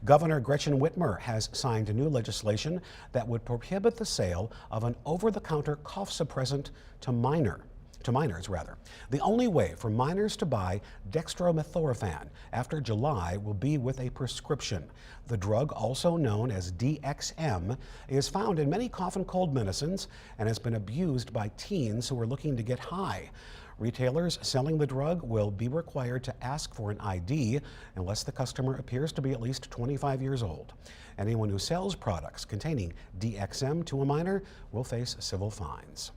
Governor Gretchen Whitmer has signed new legislation that would prohibit the sale of an over-the-counter cough suppressant to minors. The only way for minors to buy dextromethorphan after July will be with a prescription. The drug, also known as DXM, is found in many cough and cold medicines and has been abused by teens who are looking to get high. Retailers selling the drug will be required to ask for an ID unless the customer appears to be at least 25 years old. Anyone who sells products containing DXM to a minor will face civil fines.